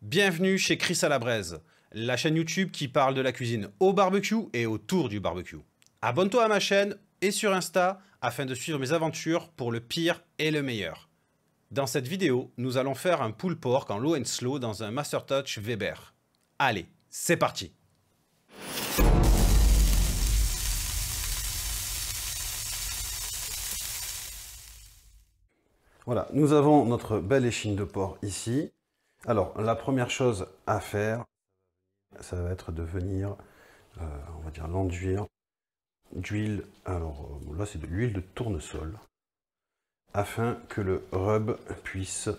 Bienvenue chez Chris à la Braise, la chaîne YouTube qui parle de la cuisine au barbecue et autour du barbecue. Abonne-toi à ma chaîne et sur Insta afin de suivre mes aventures pour le pire et le meilleur. Dans cette vidéo, nous allons faire un pulled pork en low and slow dans un Master Touch Weber. Allez, c'est parti! Voilà, nous avons notre belle échine de porc ici. Alors, la première chose à faire, ça va être de venir, on va dire, l'enduire d'huile. Alors là, c'est de l'huile de tournesol, afin que le rub puisse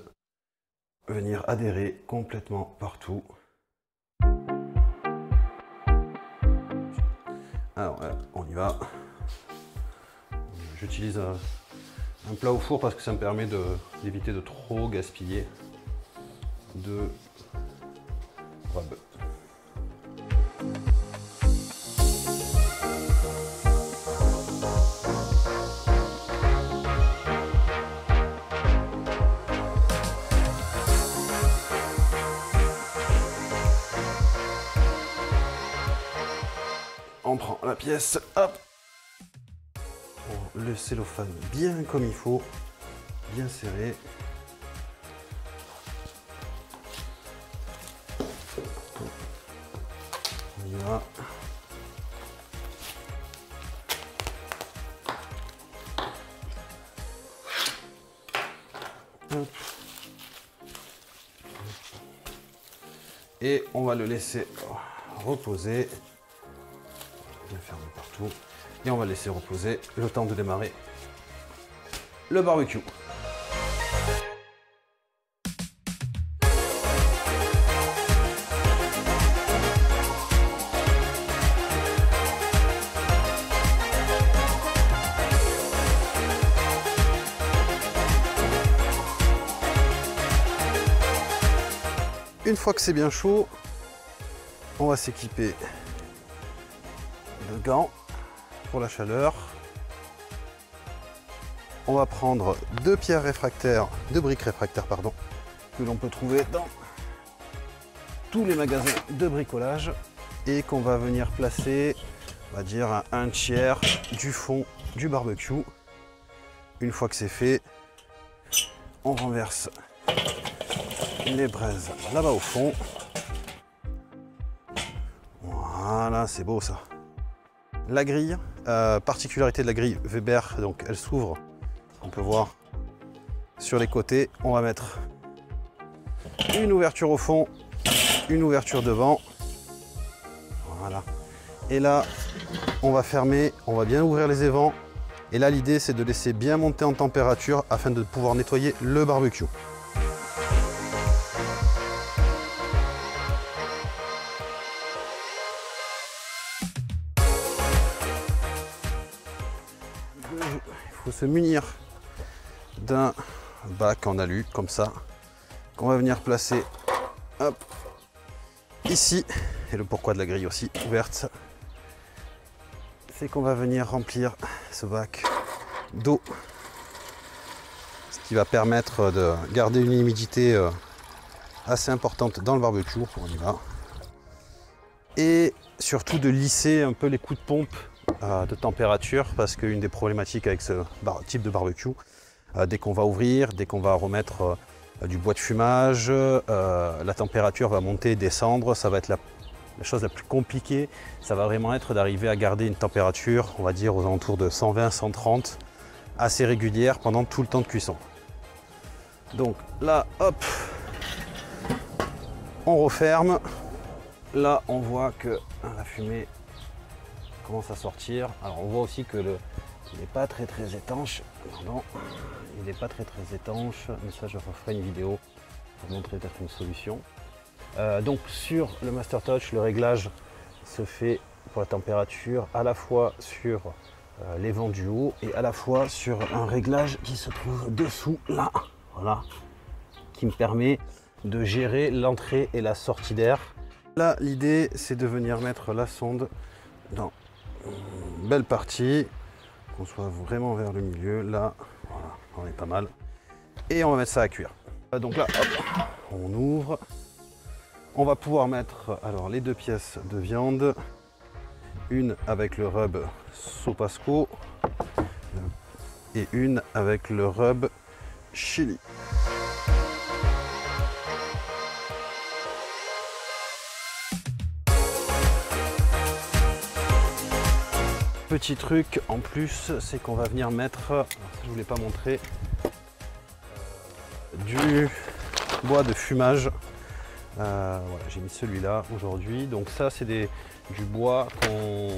venir adhérer complètement partout. Alors, on y va. J'utilise un plat au four parce que ça me permet d'éviter de trop gaspiller de rub. On prend la pièce, hop, le cellophane bien comme il faut, bien serré. On y va. Hop. Et on va le laisser reposer. Bien fermé partout. Et on va laisser reposer le temps de démarrer le barbecue. Une fois que c'est bien chaud, on va s'équiper de gants pour la chaleur. On va prendre deux briques réfractaires, pardon, que l'on peut trouver dans tous les magasins de bricolage et qu'on va venir placer, on va dire, à 1/3 du fond du barbecue. Une fois que c'est fait, on renverse les braises là-bas au fond. Voilà, c'est beau ça. La grille, particularité de la grille Weber, donc elle s'ouvre, on peut voir sur les côtés. On va mettre une ouverture au fond, une ouverture devant. Voilà. Et là, on va fermer, on va bien ouvrir les évents. Et là, l'idée, c'est de laisser bien monter en température afin de pouvoir nettoyer le barbecue. Il faut se munir d'un bac en alu comme ça, qu'on va venir placer, hop, ici. Et le pourquoi de la grille aussi ouverte, c'est qu'on va venir remplir ce bac d'eau, ce qui va permettre de garder une humidité assez importante dans le barbecue. On y va. Et surtout de lisser un peu les coups de pompe de température, parce qu'une des problématiques avec ce type de barbecue, dès qu'on va ouvrir, dès qu'on va remettre du bois de fumage, la température va monter et descendre. Ça va être la chose la plus compliquée. Ça va vraiment être d'arriver à garder une température, on va dire aux alentours de 120-130, assez régulière pendant tout le temps de cuisson. Donc là, hop, on referme. Là, on voit que la fumée commence à sortir. Alors on voit aussi que il n'est pas très étanche. Pardon, il n'est pas très étanche, mais ça je referai une vidéo pour montrer peut-être une solution. Donc sur le Master Touch, le réglage se fait pour la température à la fois sur les vents du haut et à la fois sur un réglage qui se trouve dessous là, voilà, qui me permet de gérer l'entrée et la sortie d'air. Là, l'idée c'est de venir mettre la sonde dans une belle partie, qu'on soit vraiment vers le milieu. Là, voilà, on est pas mal. Et on va mettre ça à cuire. Donc là, hop, on ouvre. On va pouvoir mettre alors les 2 pièces de viande, une avec le rub Sopasco et une avec le rub Chili. Petit truc en plus, c'est qu'on va venir mettre, alors ça, je ne vous l'ai pas montré, du bois de fumage. Voilà, j'ai mis celui-là aujourd'hui. Donc ça, c'est du bois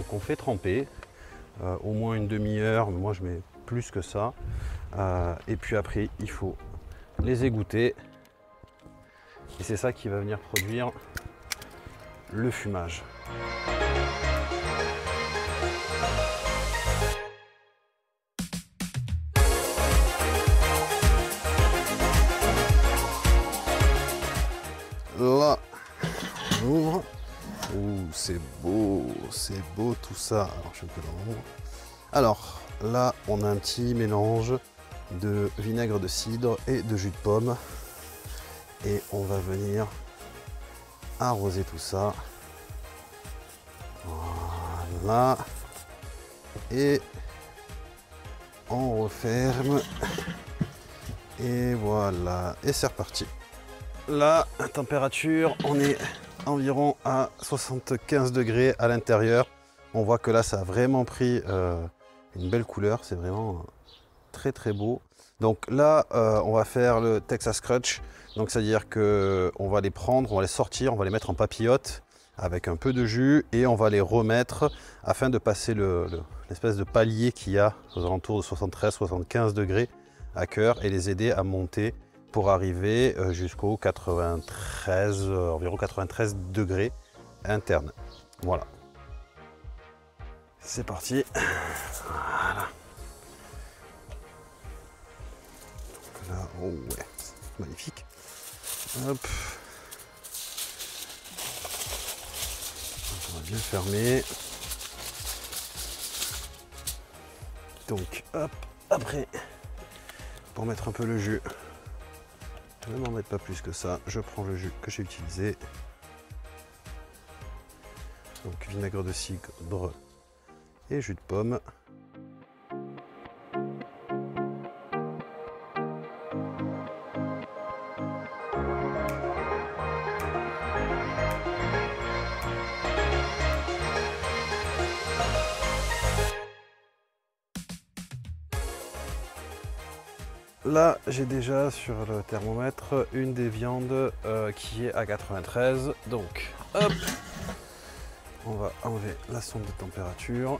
qu'on fait tremper au moins une demi-heure. Moi, je mets plus que ça. Et puis après, il faut les égoutter. Et c'est ça qui va venir produire le fumage. Là, on ouvre. Oh, c'est beau tout ça. Alors, je peux l'ouvrir. Alors, là, on a un petit mélange de vinaigre de cidre et de jus de pomme. Et on va venir arroser tout ça. Voilà. Et on referme. Et voilà. Et c'est reparti. La température, on est environ à 75 degrés à l'intérieur. On voit que là, ça a vraiment pris une belle couleur. C'est vraiment très très beau. Donc là, on va faire le Texas Crunch. Donc c'est-à-dire qu'on va les prendre, on va les sortir, on va les mettre en papillote avec un peu de jus et on va les remettre afin de passer l'espèce de palier qu'il y a aux alentours de 73-75 degrés à cœur et les aider à monter pour arriver jusqu'au 93, environ 93 degrés interne. Voilà. C'est parti. Voilà. Donc là, oh ouais, magnifique. Hop. On va bien fermer. Donc, hop, après, pour mettre un peu le jus. Je ne m'en mets pas plus que ça, je prends le jus que j'ai utilisé. Donc vinaigre de cidre et jus de pomme. Là, j'ai déjà sur le thermomètre une des viandes qui est à 93. Donc, hop, on va enlever la sonde de température.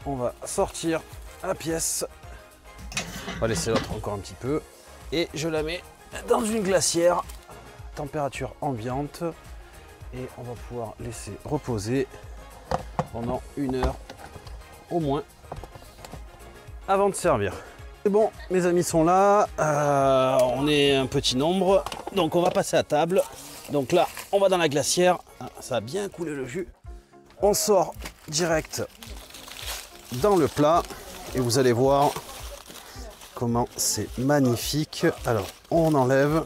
On va sortir la pièce. On va laisser l'autre encore un petit peu. Et je la mets dans une glacière, température ambiante. Et on va pouvoir laisser reposer pendant 1 heure au moins avant de servir. C'est bon, mes amis sont là, on est un petit nombre, donc on va passer à table. Donc là, on va dans la glacière, ça a bien coulé le jus. On sort direct dans le plat et vous allez voir comment c'est magnifique. Alors, on enlève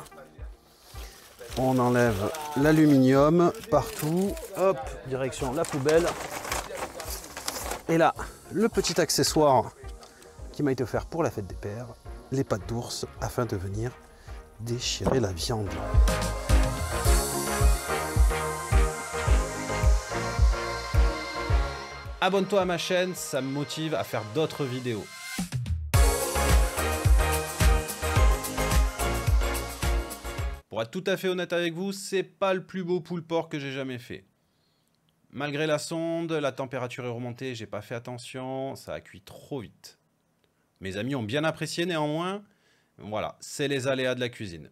l'aluminium partout, hop, direction la poubelle. Et là, le petit accessoire qui m'a été offert pour la fête des pères, les pattes d'ours, afin de venir déchirer la viande. Abonne-toi à ma chaîne, ça me motive à faire d'autres vidéos. Pour être tout à fait honnête avec vous, c'est pas le plus beau pulled pork que j'ai jamais fait. Malgré la sonde, la température est remontée, j'ai pas fait attention, ça a cuit trop vite. Mes amis ont bien apprécié néanmoins. Voilà, c'est les aléas de la cuisine.